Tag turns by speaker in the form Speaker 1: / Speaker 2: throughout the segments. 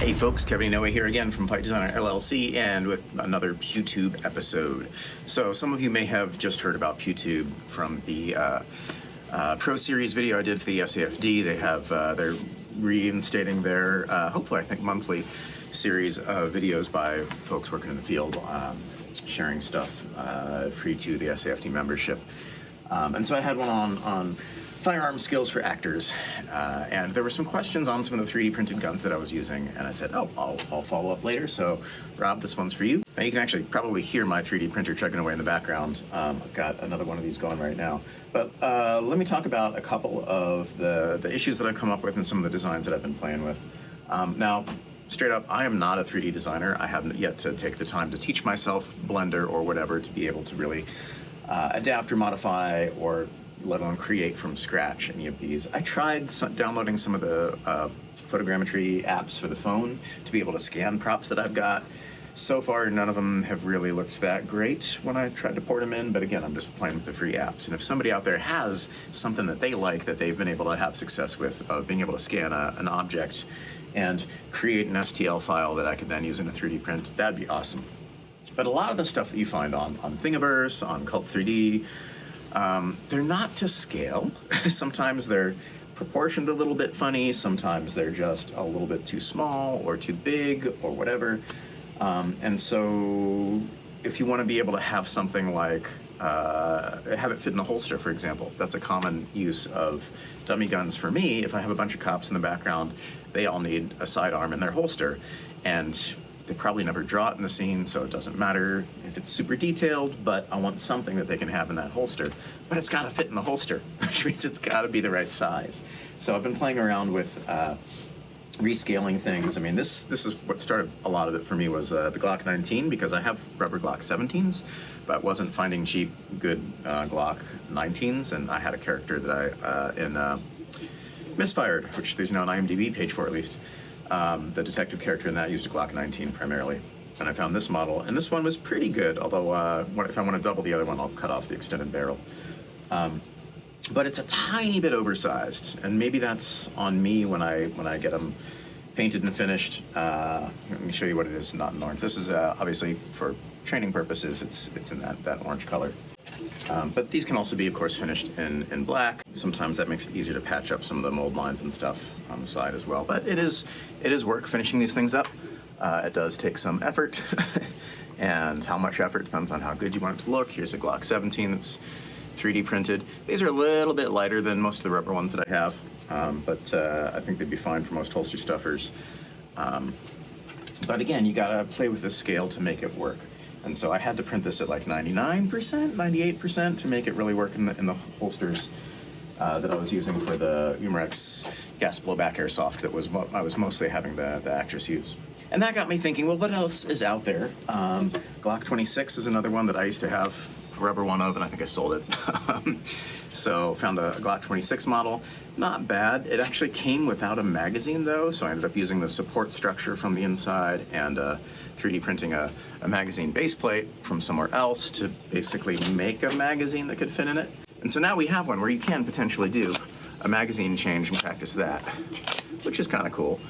Speaker 1: Hey folks, Kevin Inoue here again from Fight Designer LLC and with another PewTube episode. So some of you may have just heard about PewTube from the Pro Series video I did for the SAFD. They have, they're reinstating their, hopefully I think monthly series of videos by folks working in the field, sharing stuff free to the SAFD membership. And so I had one on firearm skills for actors, and there were some questions on some of the 3D printed guns that I was using, and I said, oh, I'll follow up later. So Rob, this one's for you. Now you can actually probably hear my 3D printer chugging away in the background. I've got another one of these going right now. But let me talk about a couple of the issues that I've come up with and some of the designs that I've been playing with. Now, straight up, I am not a 3D designer. I haven't yet to take the time to teach myself Blender or whatever to be able to really adapt or modify or let alone create from scratch any of these. I tried downloading some of the photogrammetry apps for the phone to be able to scan props that I've got. So far, none of them have really looked that great when I tried to port them in, but again, I'm just playing with the free apps. And if somebody out there has something that they like that they've been able to have success with, of being able to scan an object and create an STL file that I could then use in a 3D print, that'd be awesome. But a lot of the stuff that you find on Thingiverse, on Cult 3D, they're not to scale. Sometimes they're proportioned a little bit funny, sometimes they're just a little bit too small or too big or whatever. And so if you want to be able to have something like, have it fit in the holster, for example, that's a common use of dummy guns for me. If I have a bunch of cops in the background, they all need a sidearm in their holster, and they probably never draw it in the scene, so it doesn't matter if it's super detailed, but I want something that they can have in that holster. But it's got to fit in the holster, which means it's got to be the right size. So I've been playing around with rescaling things. I mean, this is what started a lot of it for me, was the Glock 19, because I have rubber Glock 17s, but wasn't finding cheap, good Glock 19s, and I had a character that I, in Misfired, which there's now an IMDb page for at least, the detective character in that used a Glock 19 primarily. And I found this model, and this one was pretty good, although if I want to double the other one, I'll cut off the extended barrel. But it's a tiny bit oversized, and maybe that's on me when I get them painted and finished. Let me show you what it is, not in orange. This is obviously for training purposes, it's in that orange color. But these can also be, of course, finished in black. Sometimes that makes it easier to patch up some of the mold lines and stuff on the side as well. But it is work finishing these things up. It does take some effort, and how much effort depends on how good you want it to look. Here's a Glock 17 that's 3D printed. These are a little bit lighter than most of the rubber ones that I have, but I think they'd be fine for most holster stuffers. But again, you gotta play with the scale to make it work. And so I had to print this at like 99%, 98% to make it really work in the holsters that I was using for the Umarex gas blowback airsoft that was what I was mostly having the actress use. And that got me thinking, well, what else is out there? Glock 26 is another one that I used to have a rubber one of, and I think I sold it. So found a Glock 26 model. Not bad. It actually came without a magazine though, so I ended up using the support structure from the inside and 3D printing a magazine base plate from somewhere else to basically make a magazine that could fit in it. And so now we have one where you can potentially do a magazine change and practice that, which is kind of cool.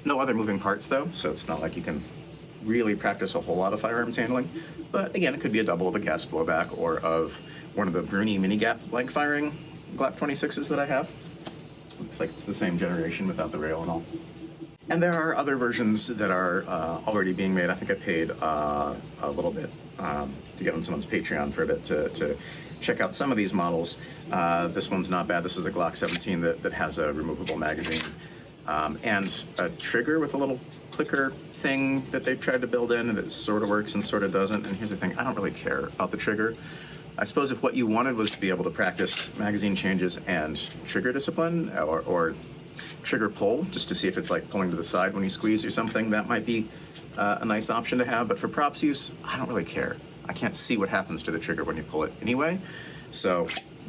Speaker 1: No other moving parts though, so it's not like you can really practice a whole lot of firearms handling. But again, it could be a double of a gas blowback or of one of the Bruni mini gap blank firing Glock 26s that I have. Looks like it's the same generation without the rail and all. And there are other versions that are already being made. I think I paid a little bit to get on someone's Patreon for a bit to check out some of these models. This one's not bad. This is a Glock 17 that has a removable magazine and a trigger with a little clicker thing that they've tried to build in, and it sort of works and sort of doesn't. And here's the thing, I don't really care about the trigger. I suppose if what you wanted was to be able to practice magazine changes and trigger discipline or trigger pull, just to see if it's like pulling to the side when you squeeze or something, that might be a nice option to have. But for props use, I don't really care. I can't see what happens to the trigger when you pull it anyway. So,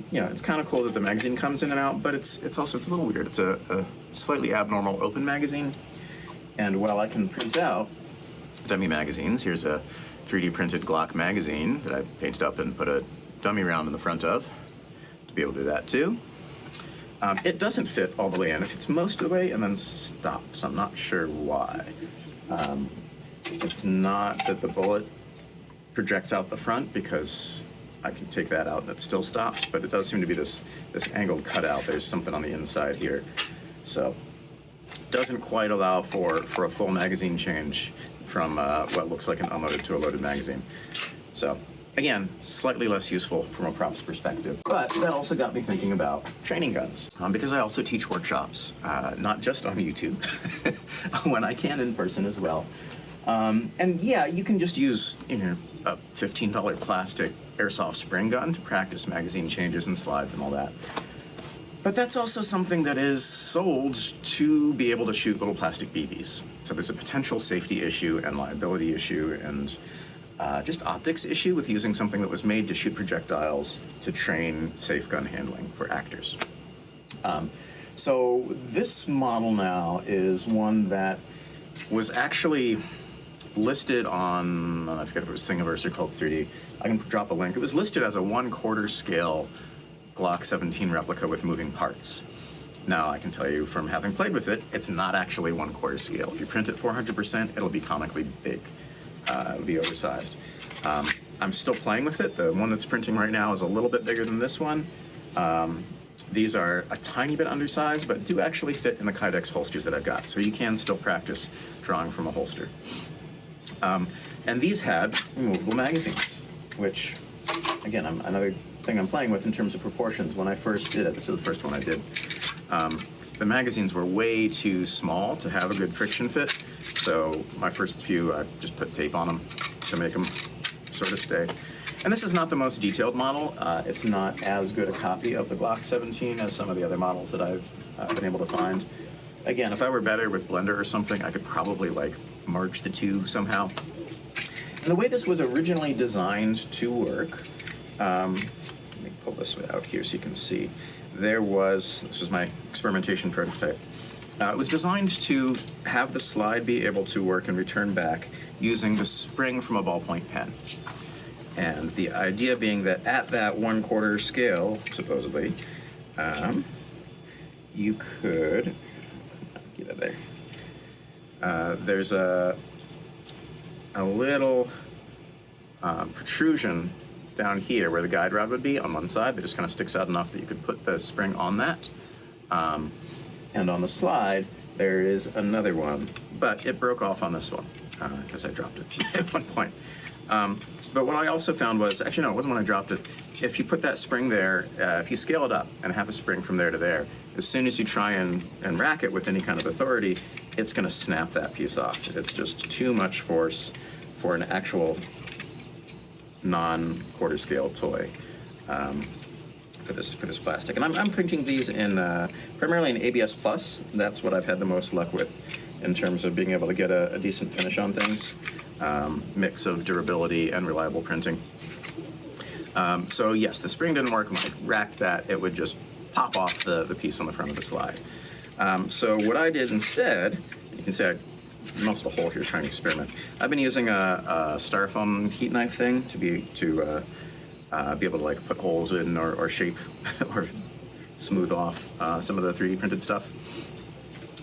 Speaker 1: you know, it's kind of cool that the magazine comes in and out, but it's a little weird. It's a slightly abnormal open magazine. And while I can print out dummy magazines, here's a 3D printed Glock magazine that I painted up and put a dummy round in the front of to be able to do that too. It doesn't fit all the way in. It fits most of the way and then stops. I'm not sure why. It's not that the bullet projects out the front, because I can take that out and it still stops, but it does seem to be this angled cutout. There's something on the inside here. So doesn't quite allow for a full magazine change from what looks like an unloaded to a loaded magazine. So again, slightly less useful from a props perspective, but that also got me thinking about training guns, because I also teach workshops, not just on YouTube, when I can in person as well. And yeah, you can just use, a $15 plastic airsoft spring gun to practice magazine changes and slides and all that. But that's also something that is sold to be able to shoot little plastic BBs. So there's a potential safety issue and liability issue and just optics issue with using something that was made to shoot projectiles to train safe gun handling for actors. So this model now is one that was actually listed on, I forget if it was Thingiverse or Cult 3D. I can drop a link. It was listed as a 1/4 scale Glock 17 replica with moving parts. Now, I can tell you from having played with it, it's not actually 1/4 scale. If you print it 400%, it'll be comically big. It'll be oversized. I'm still playing with it. The one that's printing right now is a little bit bigger than this one. These are a tiny bit undersized, but do actually fit in the Kydex holsters that I've got, so you can still practice drawing from a holster. And these had removable magazines, which, again, another thing I'm playing with in terms of proportions. When I first did it, this is the first one I did, the magazines were way too small to have a good friction fit, so my first few, I just put tape on them to make them sort of stay. And this is not the most detailed model. It's not as good a copy of the Glock 17 as some of the other models that I've been able to find. Again, if I were better with Blender or something, I could probably merge the two somehow. And the way this was originally designed to work, let me pull this out here so you can see. This was my experimentation prototype. It was designed to have the slide be able to work and return back using the spring from a ballpoint pen. And the idea being that at that 1/4 scale, supposedly, you could get it there. There's a little protrusion down here where the guide rod would be on one side that just kind of sticks out enough that you could put the spring on that. And on the slide, there is another one, but it broke off on this one because I dropped it at one point. But what I also found was, actually no, it wasn't when I dropped it. If you put that spring there, if you scale it up and have a spring from there to there, as soon as you try and rack it with any kind of authority, it's gonna snap that piece off. It's just too much force for an actual non-quarter scale toy for this plastic. And I'm printing these in primarily in ABS Plus. That's what I've had the most luck with in terms of being able to get a decent finish on things. Mix of durability and reliable printing. So yes, the spring didn't work. When I racked that, it would just pop off the piece on the front of the slide. So what I did instead, you can see I most of the hole here trying to experiment. I've been using a styrofoam heat knife thing to be able to put holes in or shape or smooth off some of the 3D printed stuff.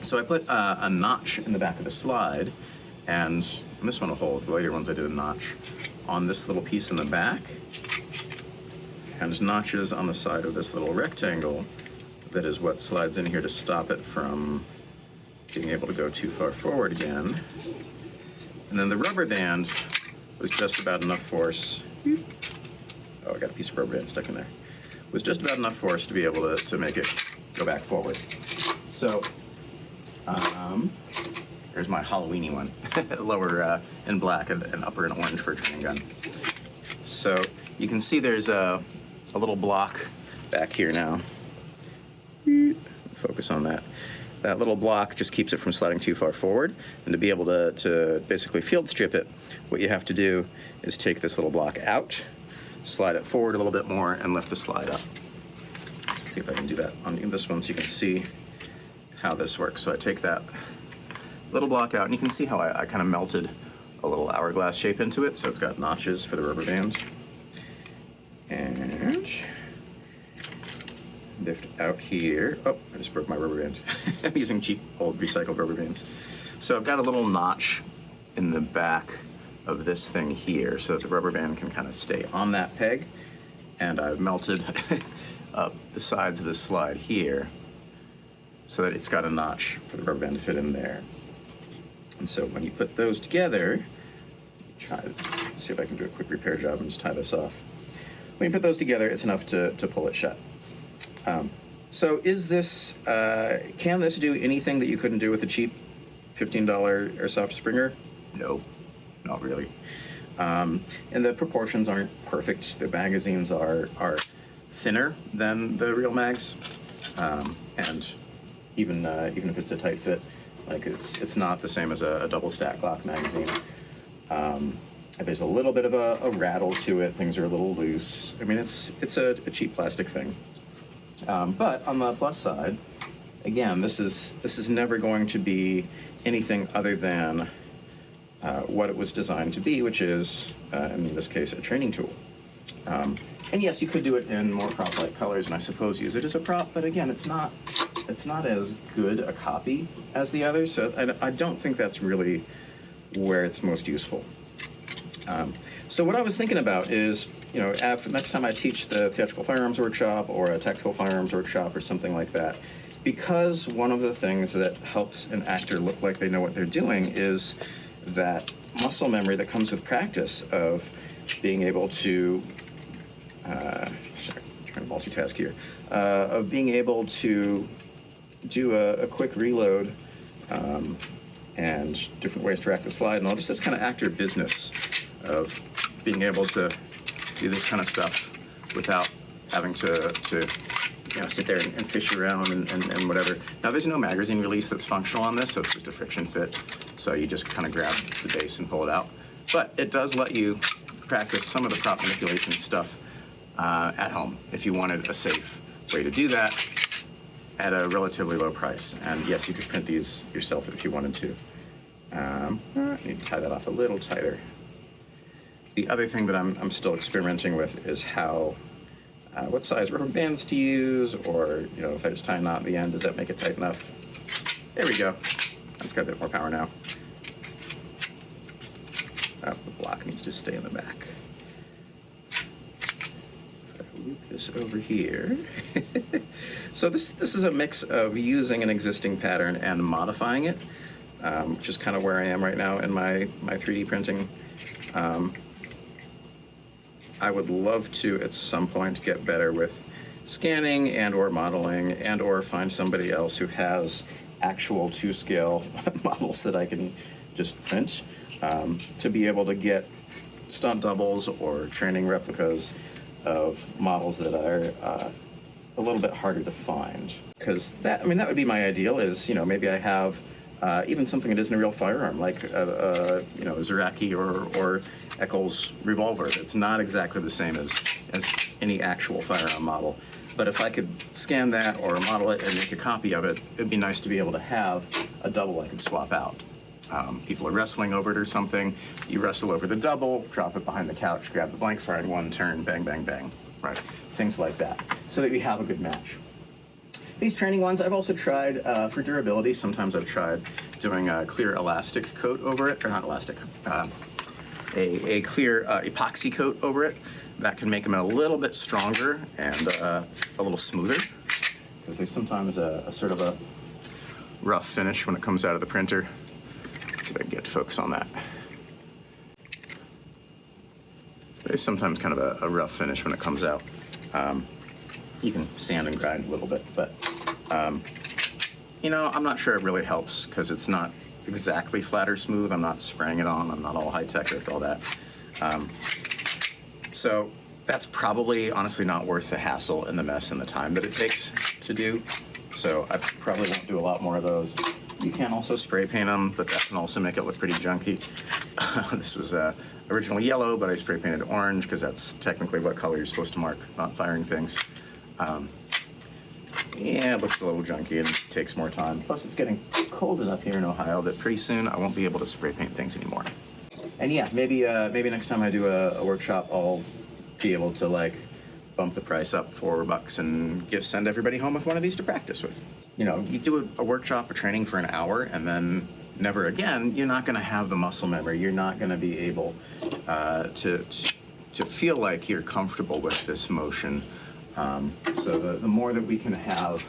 Speaker 1: So I put a notch in the back of the slide, and this one will hold. The later ones I did a notch on this little piece in the back, and notches on the side of this little rectangle that is what slides in here to stop it from being able to go too far forward again. And then the rubber band was just about enough force. Oh, I got a piece of rubber band stuck in there. Was just about enough force to be able to make it go back forward. So, here's my Halloweeny one. Lower in black and upper in orange for a training gun. So you can see there's a little block back here now. Focus on that. That little block just keeps it from sliding too far forward. And to be able to basically field strip it, what you have to do is take this little block out, slide it forward a little bit more, and lift the slide up. Let's see if I can do that on this one so you can see how this works. So I take that little block out, and you can see how I kind of melted a little hourglass shape into it, so it's got notches for the rubber bands. And lift out here. Oh, I just broke my rubber band. I'm using cheap old recycled rubber bands. So I've got a little notch in the back of this thing here so that the rubber band can kind of stay on that peg. And I've melted up the sides of the slide here so that it's got a notch for the rubber band to fit in there. And so when you put those together, try to see if I can do a quick repair job and just tie this off. When you put those together, it's enough to pull it shut. So is this, can this do anything that you couldn't do with a cheap $15 airsoft Springer? No, not really. And the proportions aren't perfect. The magazines are thinner than the real mags, and even if it's a tight fit, like it's not the same as a double stack Glock magazine. There's a little bit of a rattle to it. Things are a little loose. I mean, it's a cheap plastic thing. But on the plus side, again, this is never going to be anything other than what it was designed to be, which is, in this case, a training tool. And yes, you could do it in more prop-like colors, and I suppose use it as a prop. But again, it's not as good a copy as the others. So I don't think that's really where it's most useful. So what I was thinking about is, next time I teach the theatrical firearms workshop or a tactical firearms workshop or something like that, because one of the things that helps an actor look like they know what they're doing is that muscle memory that comes with practice of being able to, trying to multitask here, of being able to do a quick reload and different ways to rack the slide and all, just this kind of actor business of being able to do this kind of stuff without having to sit there and fish around and whatever. Now, there's no magazine release that's functional on this, so it's just a friction fit. So you just kind of grab the base and pull it out. But it does let you practice some of the prop manipulation stuff at home if you wanted a safe way to do that at a relatively low price. And yes, you could print these yourself if you wanted to. I need to tie that off a little tighter. The other thing that I'm still experimenting with is how, what size rubber bands to use, or if I just tie a knot in the end, does that make it tight enough? There we go. That's got a bit more power now. Oh, the block needs to stay in the back. If I loop this over here. So this is a mix of using an existing pattern and modifying it, which is kind of where I am right now in my 3D printing. I would love to, at some point, get better with scanning and or modeling and or find somebody else who has actual 2-scale models that I can just print to be able to get stunt doubles or training replicas of models that are a little bit harder to find. Because that would be my ideal is, maybe I have even something that isn't a real firearm, like Zeraki or Eccles revolver. It's not exactly the same as any actual firearm model. But if I could scan that or model it and make a copy of it, it'd be nice to be able to have a double I could swap out. People are wrestling over it or something. You wrestle over the double, drop it behind the couch, grab the blank firing one, turn, bang, bang, bang. Right? Things like that, so that we have a good match. These training ones I've also tried for durability. Sometimes I've tried doing a clear elastic coat over it, or not elastic, a clear epoxy coat over it. That can make them a little bit stronger and a little smoother, because there's sometimes a sort of a rough finish when it comes out of the printer. See if I can get focus on that. There's sometimes kind of a rough finish when it comes out. You can sand and grind a little bit, but I'm not sure it really helps because it's not exactly flat or smooth. I'm not spraying it on. I'm not all high tech with all that. So that's probably honestly not worth the hassle and the mess and the time that it takes to do. So I probably won't do a lot more of those. You can also spray paint them, but that can also make it look pretty junky. This was originally yellow, but I spray painted orange because that's technically what color you're supposed to mark, not firing things. Yeah, it looks a little junky and takes more time. Plus, it's getting cold enough here in Ohio that pretty soon I won't be able to spray paint things anymore. And yeah, maybe next time I do a workshop, I'll be able to bump the price up $4 and send everybody home with one of these to practice with. You know, you do a workshop or training for an hour and then never again, you're not going to have the muscle memory. You're not going to be able to feel like you're comfortable with this motion. So the more that we can have,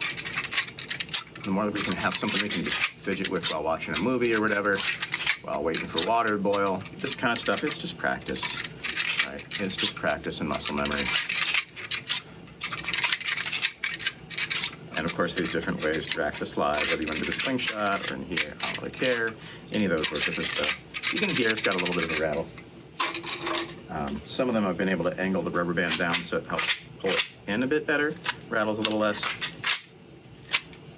Speaker 1: something we can just fidget with while watching a movie or whatever, while waiting for water to boil, this kind of stuff, it's just practice, right? It's just practice and muscle memory. And of course, there's different ways to rack the slide, whether you want to do the slingshot or in here, I don't really care. Any of those work with this stuff. You can hear it's got a little bit of a rattle. Some of them I've been able to angle the rubber band down so it helps pull it in a bit better. Rattles a little less,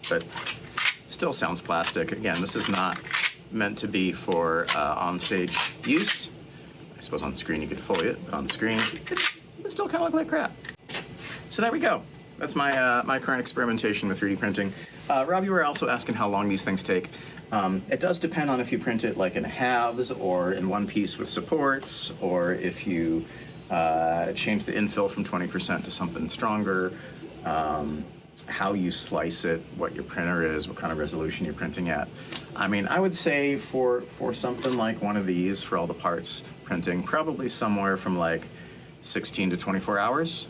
Speaker 1: but still sounds plastic. Again, this is not meant to be for on-stage use. I suppose on the screen you could fully it, but on the screen, it still kind of look like crap. So there we go. That's my my current experimentation with 3D printing. Rob, you were also asking how long these things take. It does depend on if you print it like in halves or in one piece with supports, or if you change the infill from 20% to something stronger, how you slice it, what your printer is, what kind of resolution you're printing at. I mean, I would say for something like one of these, for all the parts printing, probably somewhere from like 16 to 24 hours.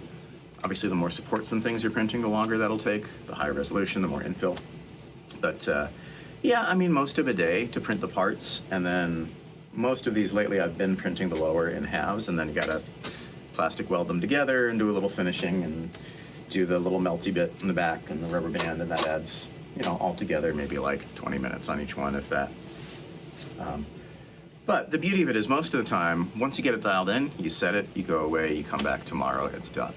Speaker 1: Obviously, the more supports and things you're printing, the longer that'll take, the higher resolution, the more infill. But yeah, I mean, most of a day to print the parts, and then most of these lately I've been printing the lower in halves, and then you gotta plastic weld them together and do a little finishing and do the little melty bit in the back and the rubber band, and that adds, you know, altogether maybe like 20 minutes on each one, if that. But the beauty of it is most of the time, once you get it dialed in, you set it, you go away, you come back tomorrow, it's done.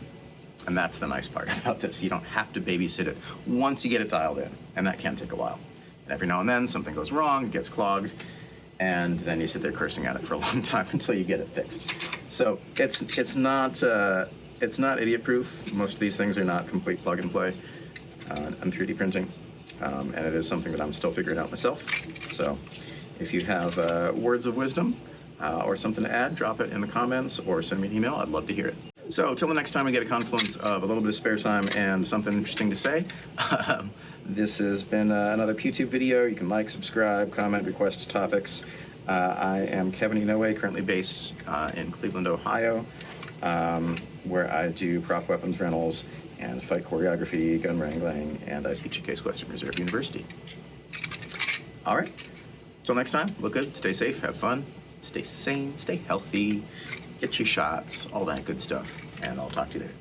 Speaker 1: And that's the nice part about this. You don't have to babysit it once you get it dialed in, and that can take a while. And every now and then something goes wrong, it gets clogged, and then you sit there cursing at it for a long time until you get it fixed. So it's not idiot-proof. Most of these things are not complete plug and play on 3D printing, and it is something that I'm still figuring out myself. So if you have words of wisdom or something to add, drop it in the comments or send me an email. I'd love to hear it. So till the next time we get a confluence of a little bit of spare time and something interesting to say, this has been another PewTube video. You can like, subscribe, comment, request topics. I am Kevin Inoue, currently based in Cleveland, Ohio, where I do prop weapons rentals and fight choreography, gun wrangling, and I teach at Case Western Reserve University. All right, till next time, look good, stay safe, have fun, stay sane, stay healthy, get your shots, all that good stuff, and I'll talk to you there.